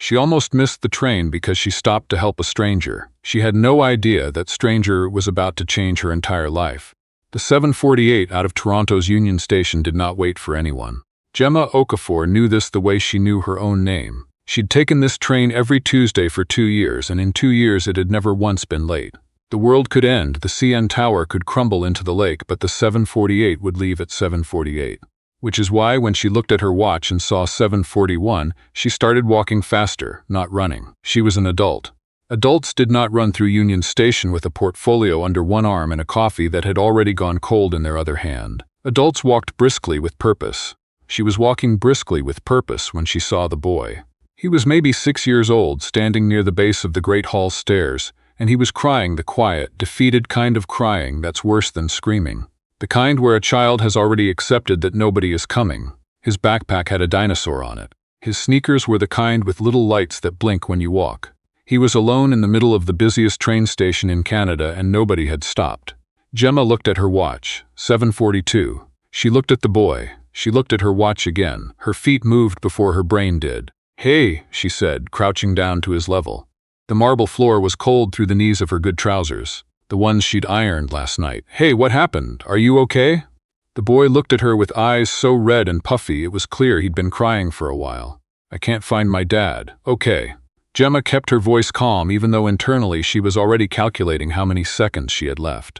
She almost missed the train because she stopped to help a stranger. She had no idea that stranger was about to change her entire life. The 7:48 out of Toronto's Union Station did not wait for anyone. Gemma Okafor knew this the way she knew her own name. She'd taken this train every Tuesday for 2 years, and in 2 years it had never once been late. The world could end, the CN Tower could crumble into the lake, but the 7:48 would leave at 7:48. Which is why when she looked at her watch and saw 7:41, she started walking faster, not running. She was an adult. Adults did not run through Union Station with a portfolio under one arm and a coffee that had already gone cold in their other hand. Adults walked briskly with purpose. She was walking briskly with purpose when she saw the boy. He was maybe 6 years old, standing near the base of the Great Hall stairs, and he was crying the quiet, defeated kind of crying that's worse than screaming. The kind where a child has already accepted that nobody is coming. His backpack had a dinosaur on it. His sneakers were the kind with little lights that blink when you walk. He was alone in the middle of the busiest train station in Canada, and nobody had stopped. Gemma looked at her watch. 7:42. She looked at the boy. She looked at her watch again. Her feet moved before her brain did. "Hey," she said, crouching down to his level. The marble floor was cold through the knees of her good trousers, the ones she'd ironed last night. "Hey, what happened? Are you okay?" The boy looked at her with eyes so red and puffy it was clear he'd been crying for a while. "I can't find my dad." "Okay." Gemma kept her voice calm even though internally she was already calculating how many seconds she had left.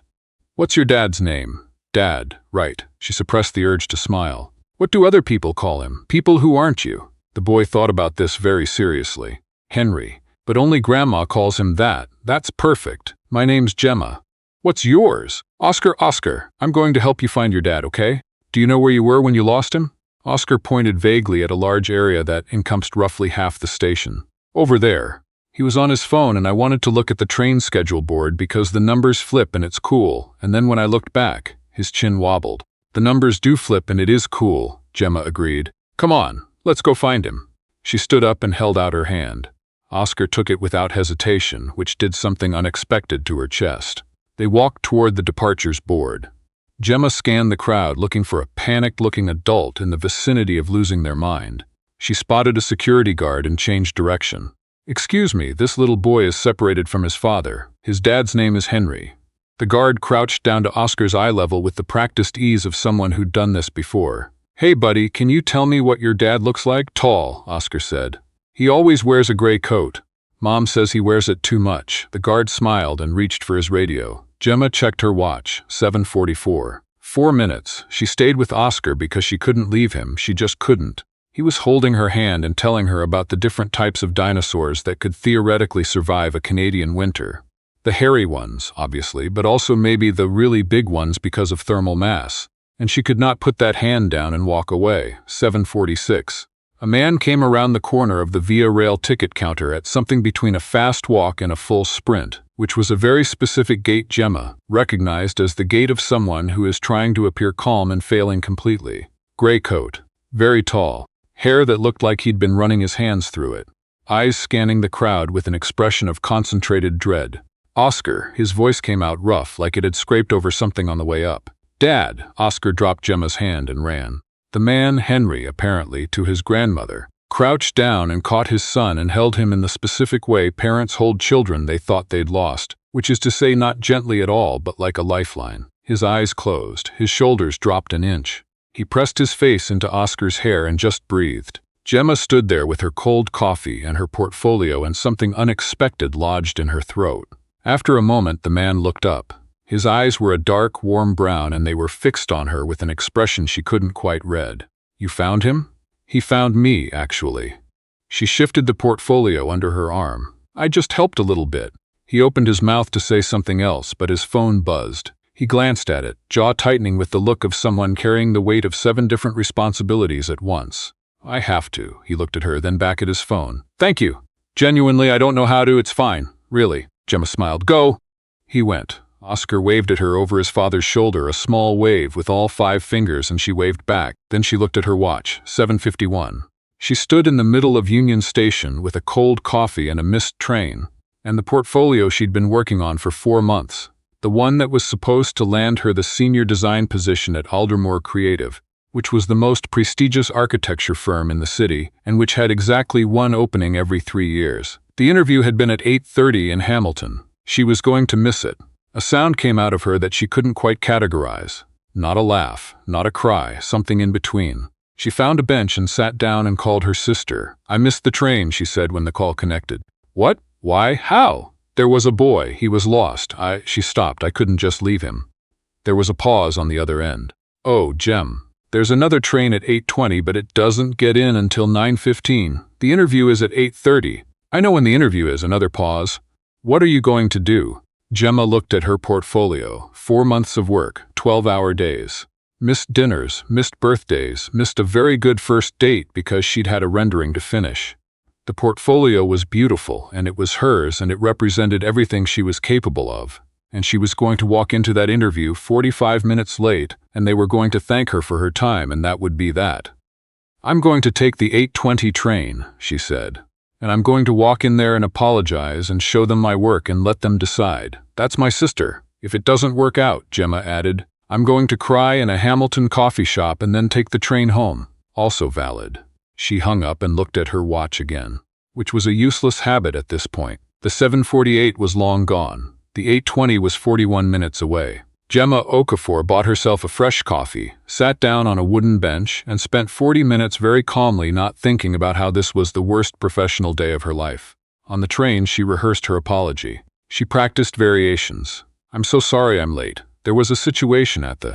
"What's your dad's name?" "Dad, right." She suppressed the urge to smile. "What do other people call him? People who aren't you?" The boy thought about this very seriously. "Henry. But only Grandma calls him that." "That's perfect. My name's Gemma." "What's yours?" "Oscar, Oscar. I'm going to help you find your dad, okay? Do you know where you were when you lost him?" Oscar pointed vaguely at a large area that encompassed roughly half the station. "Over there." He was on his phone, and I wanted to look at the train schedule board because the numbers flip and it's cool, and then when I looked back, his chin wobbled. "The numbers do flip and it is cool," Gemma agreed. "Come on, let's go find him." She stood up and held out her hand. Oscar took it without hesitation, which did something unexpected to her chest. They walked toward the departures board. Gemma scanned the crowd, looking for a panicked-looking adult in the vicinity of losing their mind. She spotted a security guard and changed direction. "Excuse me, this little boy is separated from his father. His dad's name is Henry." The guard crouched down to Oscar's eye level with the practiced ease of someone who'd done this before. "Hey, buddy, can you tell me what your dad looks like?" "Tall," Oscar said. "He always wears a gray coat. Mom says he wears it too much." The guard smiled and reached for his radio. Gemma checked her watch. 7:44. 4 minutes. She stayed with Oscar because she couldn't leave him. She just couldn't. He was holding her hand and telling her about the different types of dinosaurs that could theoretically survive a Canadian winter. The hairy ones, obviously, but also maybe the really big ones because of thermal mass. And she could not put that hand down and walk away. 7:46. A man came around the corner of the Via Rail ticket counter at something between a fast walk and a full sprint, which was a very specific gait Gemma recognized as the gait of someone who is trying to appear calm and failing completely. Gray coat. Very tall. Hair that looked like he'd been running his hands through it. Eyes scanning the crowd with an expression of concentrated dread. "Oscar," his voice came out rough, like it had scraped over something on the way up. "Dad," Oscar dropped Gemma's hand and ran. The man, Henry, apparently, to his grandmother, crouched down and caught his son and held him in the specific way parents hold children they thought they'd lost, which is to say not gently at all, but like a lifeline. His eyes closed, his shoulders dropped an inch. He pressed his face into Oscar's hair and just breathed. Gemma stood there with her cold coffee and her portfolio, and something unexpected lodged in her throat. After a moment, the man looked up. His eyes were a dark, warm brown, and they were fixed on her with an expression she couldn't quite read. "You found him?" "He found me, actually." She shifted the portfolio under her arm. "I just helped a little bit." He opened his mouth to say something else, but his phone buzzed. He glanced at it, jaw tightening with the look of someone carrying the weight of 7 different responsibilities at once. "I have to." He looked at her, then back at his phone. "Thank you. Genuinely, I don't know how to. It's fine. Really." Gemma smiled. "Go." He went. Oscar waved at her over his father's shoulder, a small wave with all 5 fingers, and she waved back. Then she looked at her watch. 7:51. She stood in the middle of Union Station with a cold coffee and a missed train, and the portfolio she'd been working on for 4 months. The one that was supposed to land her the senior design position at Aldermore Creative which was the most prestigious architecture firm in the city and which had exactly one opening every 3 years. The interview had been at 8:30 in Hamilton. She was going to miss it. A sound came out of her that she couldn't quite categorize. Not a laugh, not a cry, something in between. She found a bench and sat down and called her sister. "I missed the train," she said when the call connected. "What? Why? How?" "There was a boy. He was lost. She stopped. I couldn't just leave him." There was a pause on the other end. "Oh, Gem. There's another train at 8:20, but it doesn't get in until 9:15. The interview is at 8:30. "I know when the interview is." Another pause. "What are you going to do?" Gemma looked at her portfolio. 4 months of work, 12-hour days. Missed dinners, missed birthdays, missed a very good first date because she'd had a rendering to finish. The portfolio was beautiful, and it was hers, and it represented everything she was capable of. And she was going to walk into that interview 45 minutes late, and they were going to thank her for her time, and that would be that. "I'm going to take the 8:20 train," she said. "And I'm going to walk in there and apologize and show them my work and let them decide. That's my sister. If it doesn't work out," Gemma added, "I'm going to cry in a Hamilton coffee shop and then take the train home." Also valid. She hung up and looked at her watch again, which was a useless habit at this point. The 7:48 was long gone. The 8:20 was 41 minutes away. Gemma Okafor bought herself a fresh coffee, sat down on a wooden bench, and spent 40 minutes very calmly not thinking about how this was the worst professional day of her life. On the train, she rehearsed her apology. She practiced variations. "I'm so sorry I'm late. There was a situation at the...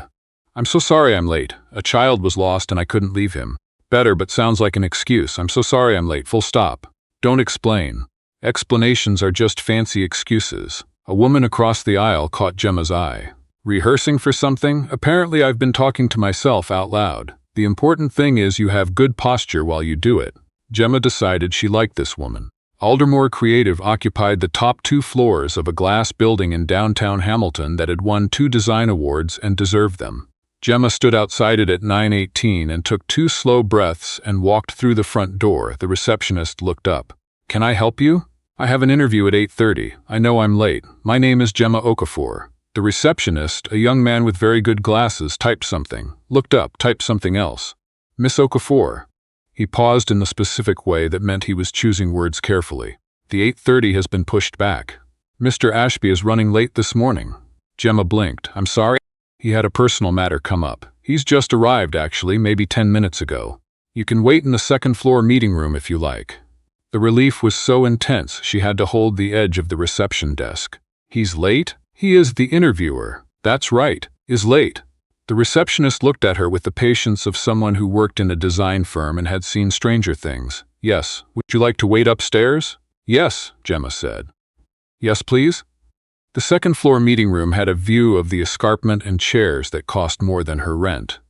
I'm so sorry I'm late. A child was lost and I couldn't leave him." Better, but sounds like an excuse. "I'm so sorry I'm late. Full stop." Don't explain. Explanations are just fancy excuses. A woman across the aisle caught Gemma's eye. "Rehearsing for something? Apparently I've been talking to myself out loud. The important thing is you have good posture while you do it." Gemma decided she liked this woman. Aldermore Creative occupied the top 2 floors of a glass building in downtown Hamilton that had won 2 design awards and deserved them. Gemma stood outside it at 9:18 and took 2 slow breaths and walked through the front door. The receptionist looked up. "Can I help you?" "I have an interview at 8:30. I know I'm late. My name is Gemma Okafor." The receptionist, a young man with very good glasses, typed something, looked up, typed something else. "Miss Okafor." He paused in the specific way that meant he was choosing words carefully. "The 8:30 has been pushed back. Mr. Ashby is running late this morning." Gemma blinked. "I'm sorry." He had a personal matter come up. "He's just arrived, actually, maybe 10 minutes ago. You can wait in the second-floor meeting room if you like." The relief was so intense she had to hold the edge of the reception desk. "He's late? He is the interviewer." "That's right, is late." The receptionist looked at her with the patience of someone who worked in a design firm and had seen stranger things. "Yes, would you like to wait upstairs?" "Yes," Gemma said. "Yes, please?" The second-floor meeting room had a view of the escarpment and chairs that cost more than her rent.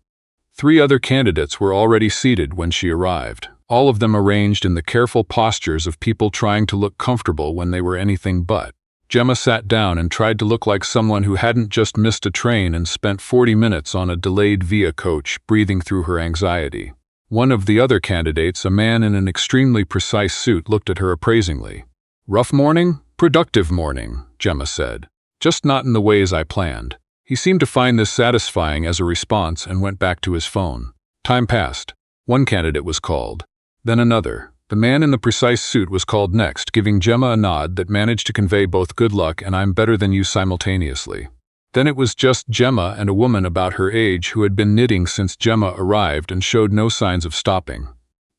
3 other candidates were already seated when she arrived, all of them arranged in the careful postures of people trying to look comfortable when they were anything but. Gemma sat down and tried to look like someone who hadn't just missed a train and spent 40 minutes on a delayed via coach, breathing through her anxiety. One of the other candidates, a man in an extremely precise suit, looked at her appraisingly. "Rough morning? Productive morning," Gemma said. "Just not in the ways I planned." He seemed to find this satisfying as a response and went back to his phone. Time passed. One candidate was called. Then another. The man in the precise suit was called next, giving Gemma a nod that managed to convey both good luck and "I'm better than you" simultaneously. Then it was just Gemma and a woman about her age who had been knitting since Gemma arrived and showed no signs of stopping.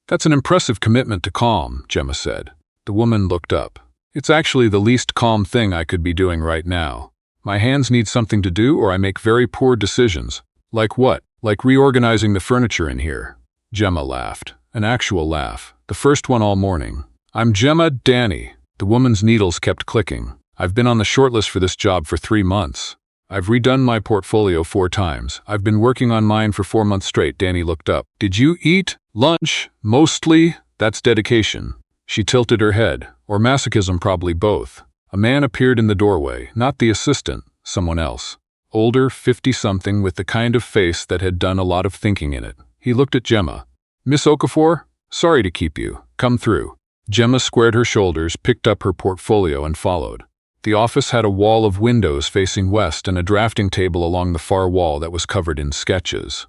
"That's an impressive commitment to calm," Gemma said. The woman looked up. "It's actually the least calm thing I could be doing right now. My hands need something to do or I make very poor decisions." "Like what?" "Like reorganizing the furniture in here." Gemma laughed. An actual laugh. The first one all morning. "I'm Gemma Danny." The woman's needles kept clicking. "I've been on the shortlist for this job for 3 months. I've redone my portfolio 4 times. I've been working on mine for 4 months straight." Danny looked up. "Did you eat lunch? Mostly?" "That's dedication." She tilted her head. "Or masochism, probably both." A man appeared in the doorway, not the assistant, someone else. Older, 50-something, with the kind of face that had done a lot of thinking in it. He looked at Gemma. "Miss Okafor? Sorry to keep you. Come through." Gemma squared her shoulders, picked up her portfolio, and followed. The office had a wall of windows facing west and a drafting table along the far wall that was covered in sketches.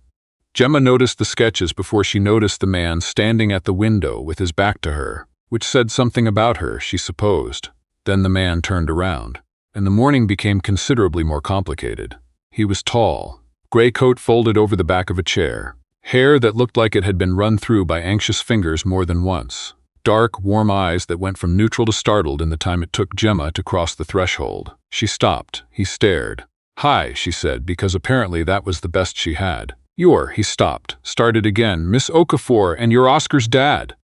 Gemma noticed the sketches before she noticed the man standing at the window with his back to her, which said something about her, she supposed. Then the man turned around, and the morning became considerably more complicated. He was tall, gray coat folded over the back of a chair, hair that looked like it had been run through by anxious fingers more than once, dark, warm eyes that went from neutral to startled in the time it took Gemma to cross the threshold. She stopped. He stared. "Hi," she said, because apparently that was the best she had. He stopped, started again. "Miss Okafor, and you're Oscar's dad."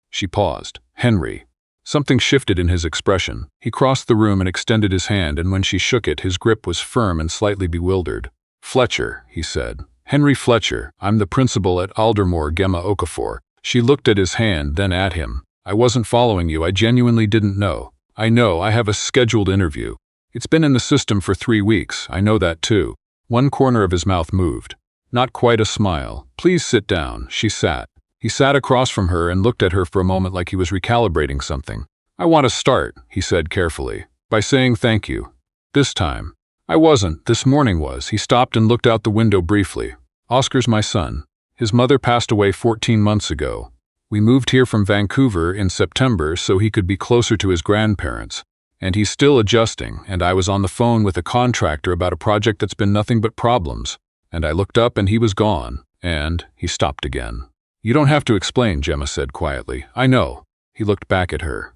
She paused. "Henry." Something shifted in his expression. He crossed the room and extended his hand, and when she shook it, his grip was firm and slightly bewildered. "Fletcher," he said. "Henry Fletcher. I'm the principal at Aldermore, Gemma Okafor." She looked at his hand, then at him. "I wasn't following you. I genuinely didn't know." "I know. I have a scheduled interview. It's been in the system for 3 weeks. I know that too." One corner of his mouth moved. Not quite a smile. "Please sit down." She sat. He sat across from her and looked at her for a moment like he was recalibrating something. "I want to start," he said carefully, "by saying thank you. This time. I wasn't. This morning was." He stopped and looked out the window briefly. "Oscar's my son. His mother passed away 14 months ago. We moved here from Vancouver in September so he could be closer to his grandparents. And he's still adjusting, and I was on the phone with a contractor about a project that's been nothing but problems. And I looked up and he was gone. And..." He stopped again. "You don't have to explain," Gemma said quietly. "I know." He looked back at her.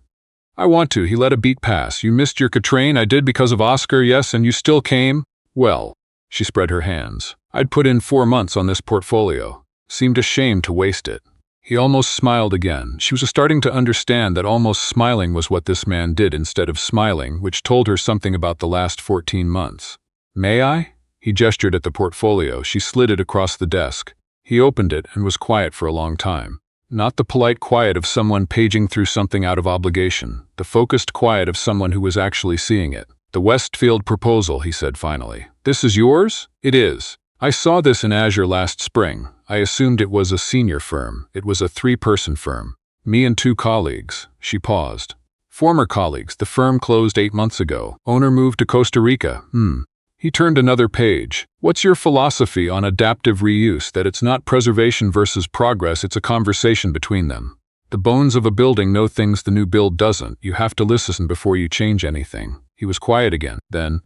"I want to." He let a beat pass. "You missed your train. I did because of Oscar, yes, and you still came?" "Well," she spread her hands. "I'd put in 4 months on this portfolio. Seemed ashamed to waste it." He almost smiled again. She was starting to understand that almost smiling was what this man did instead of smiling, which told her something about the last 14 months. "May I?" He gestured at the portfolio. She slid it across the desk. He opened it and was quiet for a long time. Not the polite quiet of someone paging through something out of obligation, the focused quiet of someone who was actually seeing it. "The Westfield proposal," he said finally. "This is yours?" "It is. I saw this in Azure last spring. I assumed it was a senior firm. It was a 3-person firm. Me and 2 colleagues." She paused. "Former colleagues. The firm closed 8 months ago. Owner moved to Costa Rica." He turned another page. "What's your philosophy on adaptive reuse? That it's not preservation versus progress, it's a conversation between them. The bones of a building know things the new build doesn't. You have to listen before you change anything." He was quiet again. Then,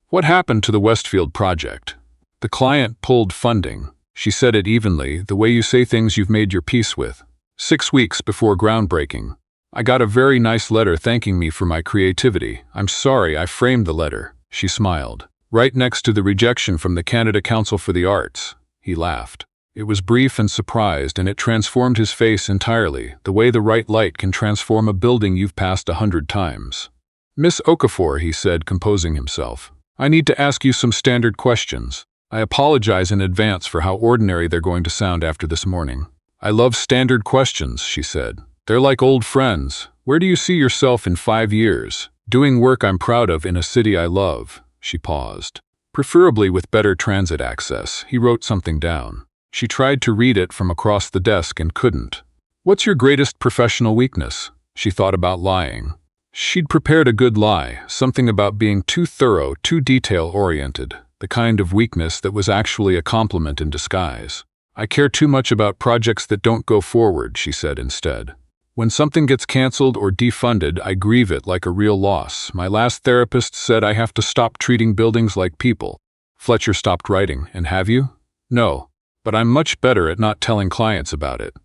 "What happened to the Westfield project?" "The client pulled funding." She said it evenly, the way you say things you've made your peace with. 6 weeks before groundbreaking. "I got a very nice letter thanking me for my creativity. I'm sorry I framed the letter." She smiled. "Right next to the rejection from the Canada Council for the Arts." He laughed. It was brief and surprised, and it transformed his face entirely, the way the right light can transform a building you've passed 100 times. "Miss Okafor," he said, composing himself, "I need to ask you some standard questions. I apologize in advance for how ordinary they're going to sound after this morning." "I love standard questions," she said. "They're like old friends. Where do you see yourself in 5 years? Doing work I'm proud of in a city I love." She paused. "Preferably with better transit access." He wrote something down. She tried to read it from across the desk and couldn't. "What's your greatest professional weakness?" She thought about lying. She'd prepared a good lie, something about being too thorough, too detail-oriented, the kind of weakness that was actually a compliment in disguise. "I care too much about projects that don't go forward," she said instead. "When something gets canceled or defunded, I grieve it like a real loss. My last therapist said I have to stop treating buildings like people." Fletcher stopped writing. "And have you?" "No. But I'm much better at not telling clients about it."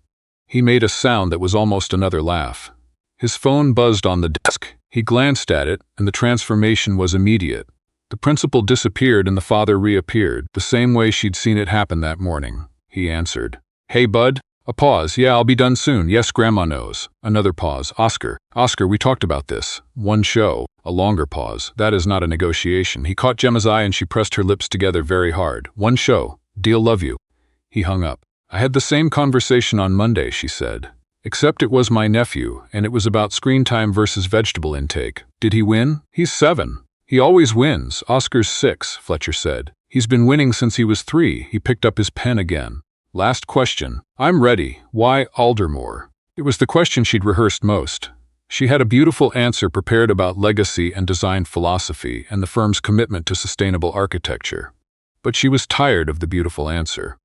He made a sound that was almost another laugh. His phone buzzed on the desk. He glanced at it, and the transformation was immediate. The principal disappeared and the father reappeared, the same way she'd seen it happen that morning. He answered. "Hey, bud?" A pause. "Yeah, I'll be done soon. Yes, Grandma knows." Another pause. Oscar, we talked about this." "One show." A longer pause. "That is not a negotiation." He caught Gemma's eye and she pressed her lips together very hard. "One show. Deal, love you." He hung up. "I had the same conversation on Monday," she said. "Except it was my nephew, and it was about screen time versus vegetable intake." "Did he win?" "He's 7. He always wins." "Oscar's 6, Fletcher said. "He's been winning since he was 3. He picked up his pen again. "Last question." "I'm ready. Why Aldermore?" It was the question she'd rehearsed most. She had a beautiful answer prepared about legacy and design philosophy and the firm's commitment to sustainable architecture. But she was tired of the beautiful answer.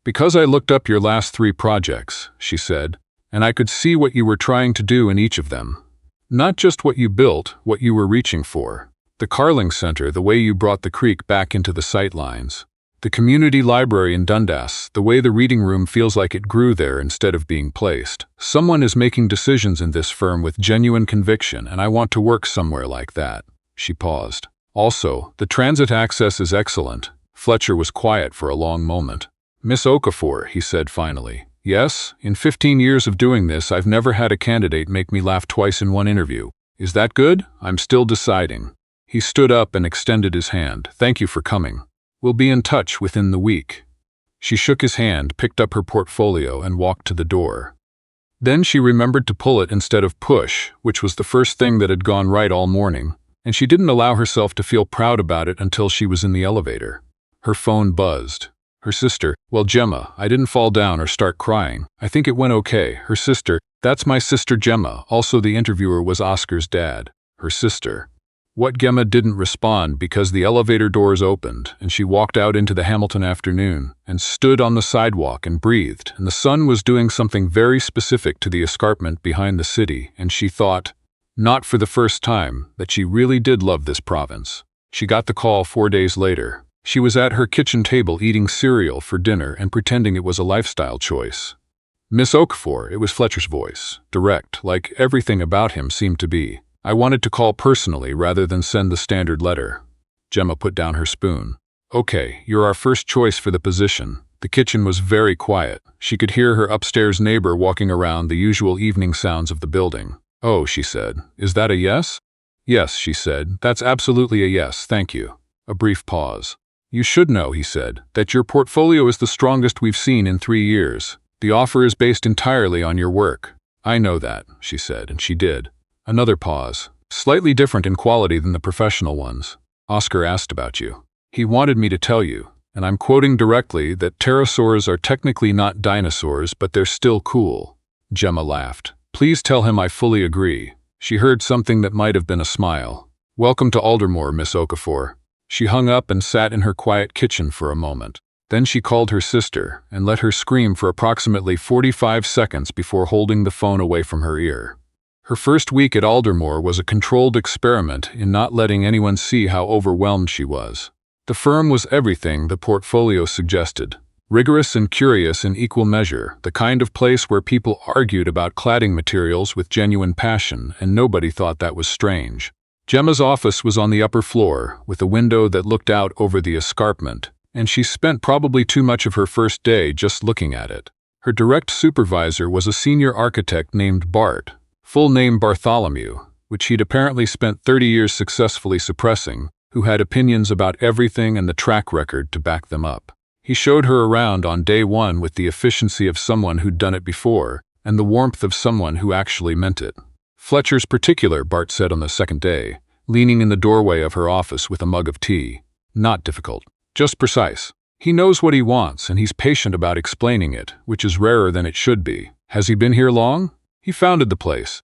Because I looked up your last 3 projects, she said, and I could see what you were trying to do in each of them. Not just what you built, what you were reaching for. The Carling Center, the way you brought the creek back into the sight lines. The community library in Dundas, the way the reading room feels like it grew there instead of being placed. Someone is making decisions in this firm with genuine conviction, and I want to work somewhere like that. She paused. Also, the transit access is excellent. Fletcher was quiet for a long moment. Miss Okafor, he said finally. Yes, in 15 years of doing this, I've never had a candidate make me laugh twice in one interview. Is that good? I'm still deciding. He stood up and extended his hand. Thank you for coming. We'll be in touch within the week. She shook his hand, picked up her portfolio, and walked to the door. Then she remembered to pull it instead of push, which was the first thing that had gone right all morning, and she didn't allow herself to feel proud about it until she was in the elevator. Her phone buzzed. Her sister, well, Gemma, I didn't fall down or start crying. I think it went okay. Her sister, that's my sister Gemma. Also, the interviewer was Oscar's dad. Her sister. What Gemma didn't respond because the elevator doors opened and she walked out into the Hamilton afternoon and stood on the sidewalk and breathed, and the sun was doing something very specific to the escarpment behind the city, and she thought, not for the first time, that she really did love this province. She got the call 4 days later. She was at her kitchen table eating cereal for dinner and pretending it was a lifestyle choice. Miss Okafor, it was Fletcher's voice, direct, like everything about him seemed to be. I wanted to call personally rather than send the standard letter. Gemma put down her spoon. Okay, you're our first choice for the position. The kitchen was very quiet. She could hear her upstairs neighbor walking around, the usual evening sounds of the building. Oh, she said, is that a yes? Yes, she said, that's absolutely a yes, thank you. A brief pause. You should know, he said, that your portfolio is the strongest we've seen in 3 years. The offer is based entirely on your work. I know that, she said, and she did. Another pause. Slightly different in quality than the professional ones. Oscar asked about you. He wanted me to tell you, and I'm quoting directly, that pterosaurs are technically not dinosaurs, but they're still cool. Gemma laughed. Please tell him I fully agree. She heard something that might have been a smile. Welcome to Aldermore, Miss Okafor. She hung up and sat in her quiet kitchen for a moment. Then she called her sister and let her scream for approximately 45 seconds before holding the phone away from her ear. Her first week at Aldermore was a controlled experiment in not letting anyone see how overwhelmed she was. The firm was everything the portfolio suggested. Rigorous and curious in equal measure, the kind of place where people argued about cladding materials with genuine passion, and nobody thought that was strange. Gemma's office was on the upper floor, with a window that looked out over the escarpment, and she spent probably too much of her first day just looking at it. Her direct supervisor was a senior architect named Bart, full name Bartholomew, which he'd apparently spent 30 years successfully suppressing, who had opinions about everything and the track record to back them up. He showed her around on day 1 with the efficiency of someone who'd done it before, and the warmth of someone who actually meant it. Fletcher's particular, Bart said on the second day, leaning in the doorway of her office with a mug of tea. Not difficult, just precise. He knows what he wants, and he's patient about explaining it, which is rarer than it should be. Has he been here long? He founded the place.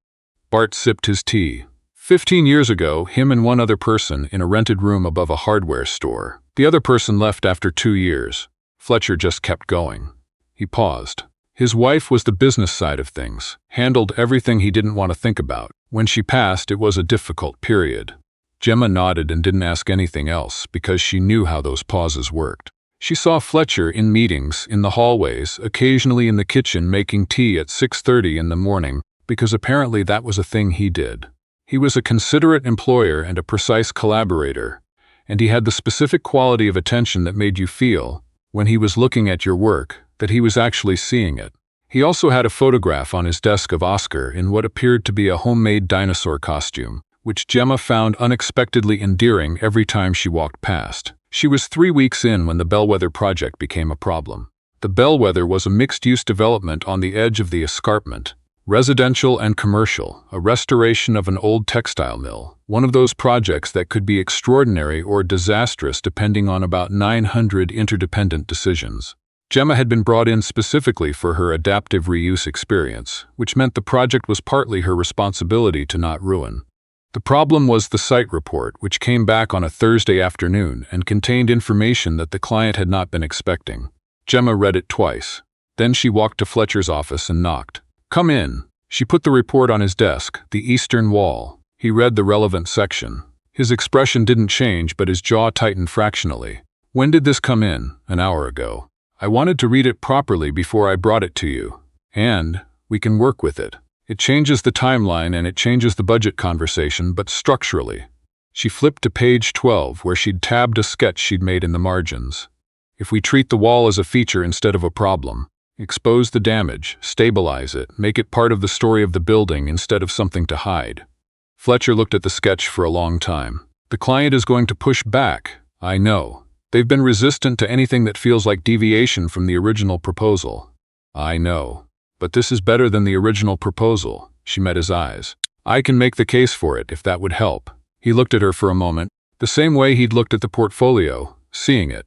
Bart sipped his tea. 15 years ago, him and one other person in a rented room above a hardware store. The other person left after 2 years. Fletcher just kept going. He paused. His wife was the business side of things, handled everything he didn't want to think about. When she passed, it was a difficult period. Gemma nodded and didn't ask anything else because she knew how those pauses worked. She saw Fletcher in meetings, in the hallways, occasionally in the kitchen making tea at 6:30 in the morning, because apparently that was a thing he did. He was a considerate employer and a precise collaborator, and he had the specific quality of attention that made you feel, when he was looking at your work, that he was actually seeing it. He also had a photograph on his desk of Oscar in what appeared to be a homemade dinosaur costume, which Gemma found unexpectedly endearing every time she walked past. She was 3 weeks in when the Bellwether project became a problem. The Bellwether was a mixed-use development on the edge of the escarpment, residential and commercial, a restoration of an old textile mill, one of those projects that could be extraordinary or disastrous depending on about 900 interdependent decisions. Gemma had been brought in specifically for her adaptive reuse experience, which meant the project was partly her responsibility to not ruin. The problem was the site report, which came back on a Thursday afternoon and contained information that the client had not been expecting. Gemma read it twice. Then she walked to Fletcher's office and knocked. "Come in." She put the report on his desk, the eastern wall. He read the relevant section. His expression didn't change, but his jaw tightened fractionally. "When did this come in?" "An hour ago. I wanted to read it properly before I brought it to you. And we can work with it. It changes the timeline and it changes the budget conversation, but structurally." She flipped to page 12, where she'd tabbed a sketch she'd made in the margins. "If we treat the wall as a feature instead of a problem, expose the damage, stabilize it, make it part of the story of the building instead of something to hide." Fletcher looked at the sketch for a long time. "The client is going to push back. I know. They've been resistant to anything that feels like deviation from the original proposal. I know. But this is better than the original proposal." She met his eyes. "I can make the case for it, if that would help." He looked at her for a moment, the same way he'd looked at the portfolio, seeing it.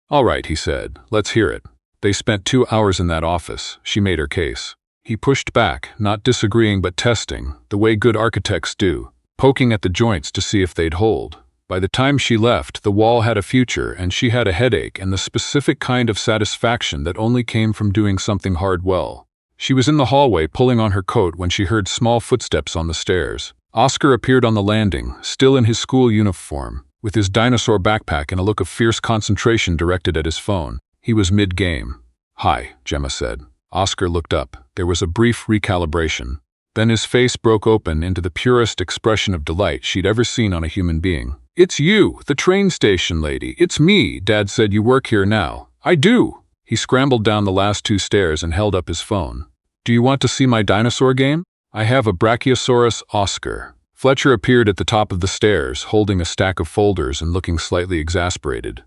"All right," he said. "Let's hear it." They spent 2 hours in that office. She made her case. He pushed back, not disagreeing but testing, the way good architects do, poking at the joints to see if they'd hold. By the time she left, the wall had a future and she had a headache and the specific kind of satisfaction that only came from doing something hard well. She was in the hallway pulling on her coat when she heard small footsteps on the stairs. Oscar appeared on the landing, still in his school uniform, with his dinosaur backpack and a look of fierce concentration directed at his phone. He was mid-game. "Hi," Gemma said. Oscar looked up. There was a brief recalibration. Then his face broke open into the purest expression of delight she'd ever seen on a human being. "It's you, the train station lady. It's me. Dad said you work here now." "I do." He scrambled down the last 2 stairs and held up his phone. "Do you want to see my dinosaur game? I have a Brachiosaurus." Oscar. Fletcher appeared at the top of the stairs, holding a stack of folders and looking slightly exasperated.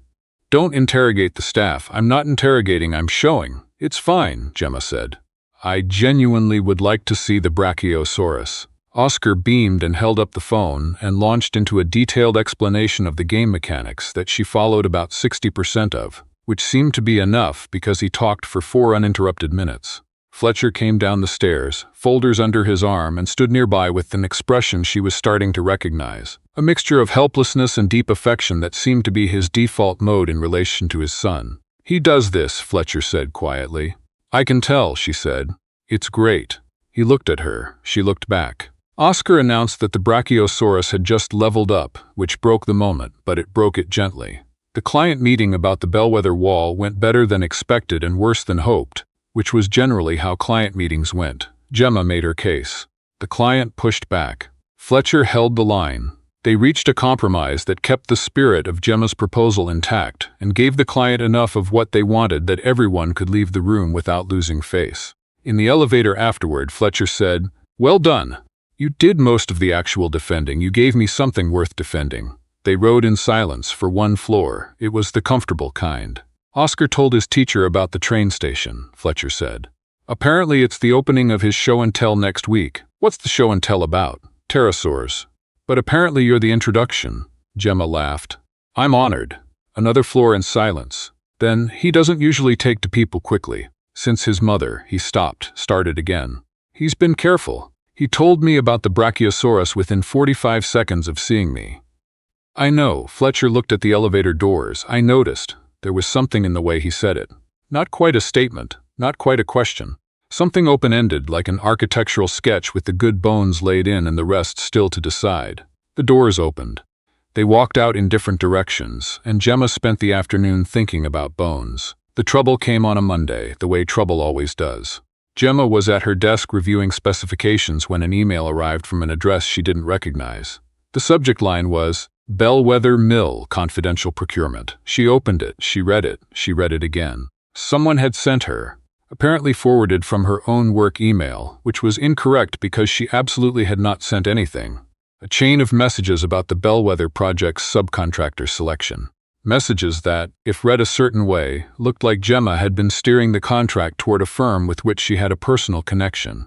"Don't interrogate the staff. I'm not interrogating, I'm showing." "It's fine," Gemma said. "I genuinely would like to see the Brachiosaurus." Oscar beamed and held up the phone and launched into a detailed explanation of the game mechanics that she followed about 60% of, which seemed to be enough because he talked for 4 uninterrupted minutes. Fletcher came down the stairs, folders under his arm, and stood nearby with an expression she was starting to recognize. A mixture of helplessness and deep affection that seemed to be his default mode in relation to his son. "He does this," Fletcher said quietly. "I can tell," she said. "It's great." He looked at her. She looked back. Oscar announced that the Brachiosaurus had just leveled up, which broke the moment, but it broke it gently. The client meeting about the bellwether wall went better than expected and worse than hoped, which was generally how client meetings went. Gemma made her case. The client pushed back. Fletcher held the line. They reached a compromise that kept the spirit of Gemma's proposal intact and gave the client enough of what they wanted that everyone could leave the room without losing face. In the elevator afterward, Fletcher said, "Well done. You did most of the actual defending. You gave me something worth defending." They rode in silence for 1 floor. It was the comfortable kind. "Oscar told his teacher about the train station," Fletcher said. "Apparently it's the opening of his show and tell next week." "What's the show and tell about?" "Pterosaurs." "But apparently you're the introduction." Gemma laughed. "I'm honored." Another floor in silence. Then, "He doesn't usually take to people quickly. Since his mother," he stopped, started again. "He's been careful. He told me about the Brachiosaurus within 45 seconds of seeing me." "I know." Fletcher looked at the elevator doors. "I noticed." There was something in the way he said it. Not quite a statement, not quite a question. Something open-ended, like an architectural sketch with the good bones laid in and the rest still to decide. The doors opened. They walked out in different directions, and Gemma spent the afternoon thinking about bones. The trouble came on a Monday, the way trouble always does. Gemma was at her desk reviewing specifications when an email arrived from an address she didn't recognize. The subject line was, "Bellwether Mill, confidential procurement." She opened it, she read it again. Someone had sent her, apparently forwarded from her own work email, which was incorrect because she absolutely had not sent anything. A chain of messages about the Bellwether project's subcontractor selection. Messages that, if read a certain way, looked like Gemma had been steering the contract toward a firm with which she had a personal connection.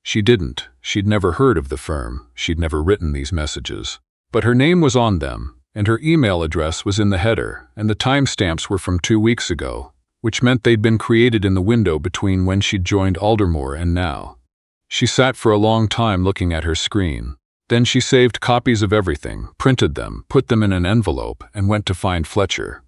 She didn't. She'd never heard of the firm. She'd never written these messages. But her name was on them, and her email address was in the header, and the timestamps were from 2 weeks ago, which meant they'd been created in the window between when she'd joined Aldermore and now. She sat for a long time looking at her screen. Then she saved copies of everything, printed them, put them in an envelope, and went to find Fletcher.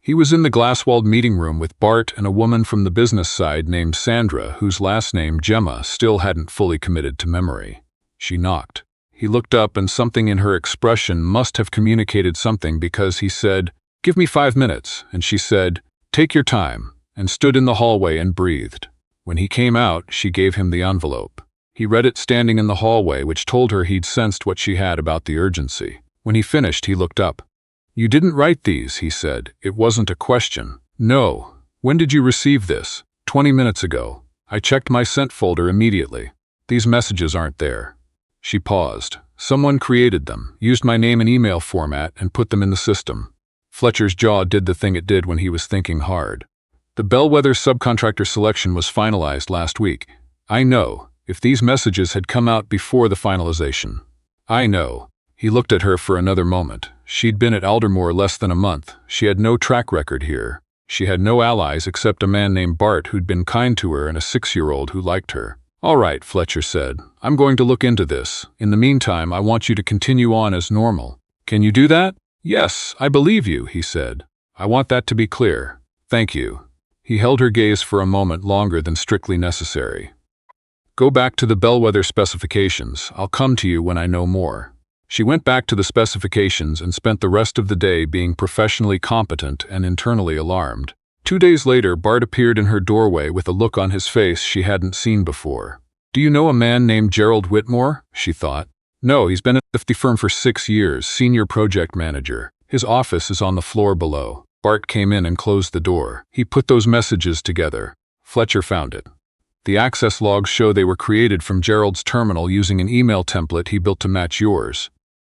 He was in the glass-walled meeting room with Bart and a woman from the business side named Sandra, whose last name, Gemma, still hadn't fully committed to memory. She knocked. He looked up, and something in her expression must have communicated something, because he said, "Give me 5 minutes," and she said, "Take your time," and stood in the hallway and breathed. When he came out, she gave him the envelope. He read it standing in the hallway, which told her he'd sensed what she had about the urgency. When he finished, he looked up. "You didn't write these," he said. It wasn't a question. "No. When did you receive this?" 20 minutes ago. I checked my sent folder immediately. These messages aren't there." She paused. "Someone created them, used my name and email format, and put them in the system." Fletcher's jaw did the thing it did when he was thinking hard. "The Bellwether subcontractor selection was finalized last week. I know. If these messages had come out before the finalization." "I know." He looked at her for another moment. She'd been at Aldermore less than a month. She had no track record here. She had no allies except a man named Bart who'd been kind to her and a 6-year-old who liked her. "All right," Fletcher said. "I'm going to look into this. In the meantime, I want you to continue on as normal. Can you do that?" "Yes, I believe you," he said. "I want that to be clear. Thank you." He held her gaze for a moment longer than strictly necessary. "Go back to the Bellwether specifications. I'll come to you when I know more." She went back to the specifications and spent the rest of the day being professionally competent and internally alarmed. 2 days later, Bart appeared in her doorway with a look on his face she hadn't seen before. "Do you know a man named Gerald Whitmore?" she thought. "No, he's been at the firm for 6 years, senior project manager. His office is on the floor below." Bart came in and closed the door. He put those messages together. Fletcher found it. The access logs show they were created from Gerald's terminal using an email template he built to match yours.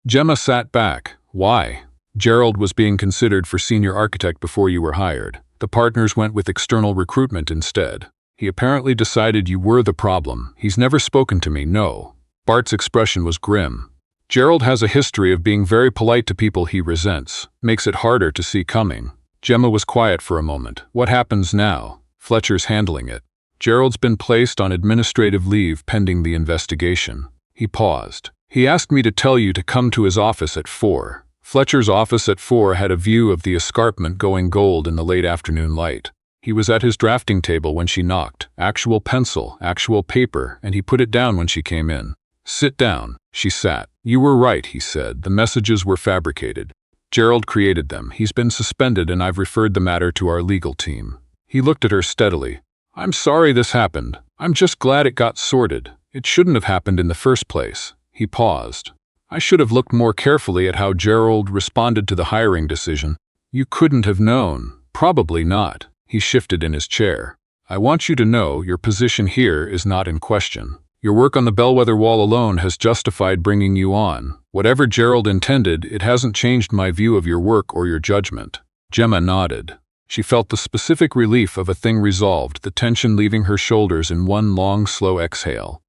Gemma sat back. "Why?" "Gerald was being considered for senior architect before you were hired. The partners went with external recruitment instead. He apparently decided you were the problem. He's never spoken to me, no." Bart's expression was grim. "Gerald has a history of being very polite to people he resents. Makes it harder to see coming." Gemma was quiet for a moment. "What happens now?" "Fletcher's handling it. Gerald's been placed on administrative leave pending the investigation." He paused. "He asked me to tell you to come to his office at 4. Fletcher's office at 4 had a view of the escarpment going gold in the late afternoon light. He was at his drafting table when she knocked. Actual pencil, actual paper, and he put it down when she came in. "Sit down." She sat. "You were right," he said. "The messages were fabricated. Gerald created them. He's been suspended, and I've referred the matter to our legal team." He looked at her steadily. "I'm sorry this happened. I'm just glad it got sorted. It shouldn't have happened in the first place." He paused. "I should have looked more carefully at how Gerald responded to the hiring decision." "You couldn't have known." "Probably not." He shifted in his chair. "I want you to know your position here is not in question. Your work on the Bellwether wall alone has justified bringing you on. Whatever Gerald intended, it hasn't changed my view of your work or your judgment." Gemma nodded. She felt the specific relief of a thing resolved, the tension leaving her shoulders in one long, slow exhale.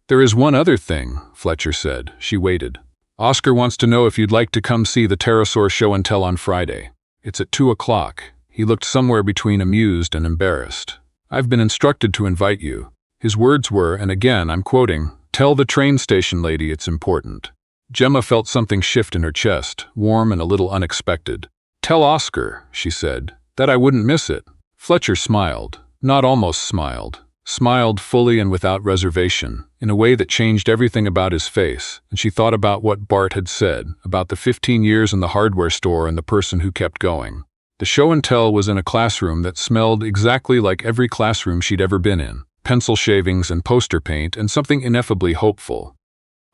"There is one other thing," Fletcher said. She waited. "Oscar wants to know if you'd like to come see the pterosaur show and tell on Friday. It's at 2 o'clock. He looked somewhere between amused and embarrassed. "I've been instructed to invite you." His words were, and again I'm quoting, "Tell the train station lady it's important." Gemma felt something shift in her chest, warm and a little unexpected. "Tell Oscar," she said, "that I wouldn't miss it." Fletcher smiled. Not almost smiled. Smiled fully and without reservation, in a way that changed everything about his face, and she thought about what Bart had said, about the 15 years in the hardware store and the person who kept going. The show and tell was in a classroom that smelled exactly like every classroom she'd ever been in. Pencil shavings and poster paint and something ineffably hopeful.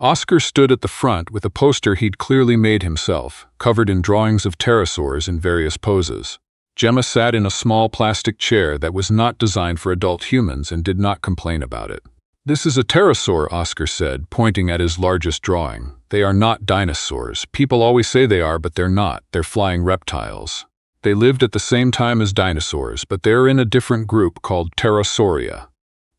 Oscar stood at the front with a poster he'd clearly made himself, covered in drawings of pterosaurs in various poses. Gemma sat in a small plastic chair that was not designed for adult humans and did not complain about it. "This is a pterosaur," Oscar said, pointing at his largest drawing. "They are not dinosaurs. People always say they are, but they're not. They're flying reptiles. They lived at the same time as dinosaurs, but they're in a different group called Pterosauria."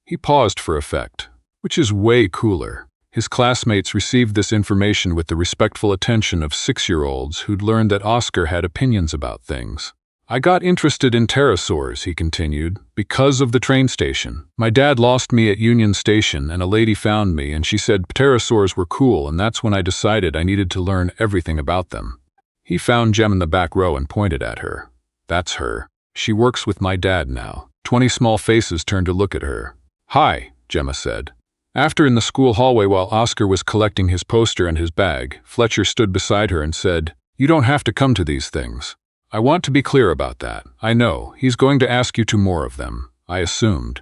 He paused for effect. "Which is way cooler." His classmates received this information with the respectful attention of 6-year-olds who'd learned that Oscar had opinions about things. "I got interested in pterosaurs," he continued, "because of the train station. My dad lost me at Union Station, and a lady found me, and she said pterosaurs were cool, and that's when I decided I needed to learn everything about them." He found Jem in the back row and pointed at her. That's her. She works with my dad now. 20 small faces turned to look at her. Hi, Gemma said. After in the school hallway while Oscar was collecting his poster and his bag, Fletcher stood beside her and said, You don't have to come to these things. I want to be clear about that. I know, he's going to ask you to more of them. I assumed.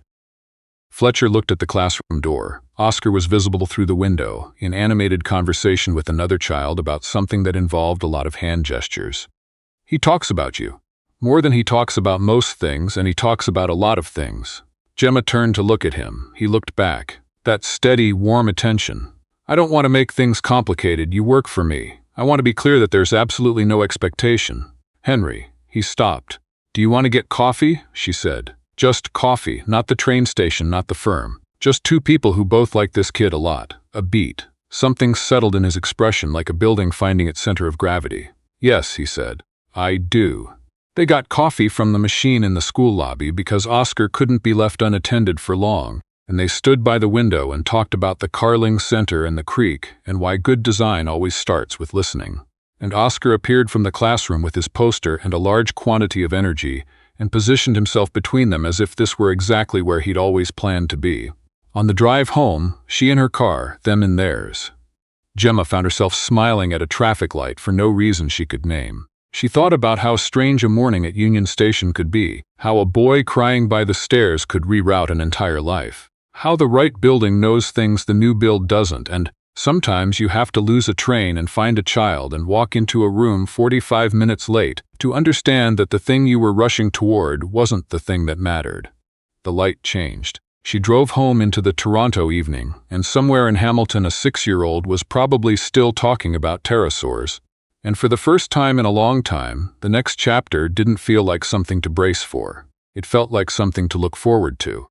Fletcher looked at the classroom door. Oscar was visible through the window, in animated conversation with another child about something that involved a lot of hand gestures. He talks about you. More than he talks about most things, and he talks about a lot of things. Gemma turned to look at him. He looked back. That steady, warm attention. I don't want to make things complicated. You work for me. I want to be clear that there's absolutely no expectation. Henry, he stopped. Do you want to get coffee? She said. Just coffee, not the train station, not the firm. Just two people who both like this kid a lot. A beat. Something settled in his expression like a building finding its center of gravity. Yes, he said. I do. They got coffee from the machine in the school lobby because Oscar couldn't be left unattended for long, and they stood by the window and talked about the Carling Center and the creek and why good design always starts with listening. And Oscar appeared from the classroom with his poster and a large quantity of energy and positioned himself between them as if this were exactly where he'd always planned to be. On the drive home, she in her car, them in theirs. Gemma found herself smiling at a traffic light for no reason she could name. She thought about how strange a morning at Union Station could be, how a boy crying by the stairs could reroute an entire life, how the right building knows things the new build doesn't, and sometimes you have to lose a train and find a child and walk into a room 45 minutes late to understand that the thing you were rushing toward wasn't the thing that mattered. The light changed. She drove home into the Toronto evening, and somewhere in Hamilton a 6-year-old was probably still talking about pterosaurs. And for the first time in a long time, the next chapter didn't feel like something to brace for. It felt like something to look forward to.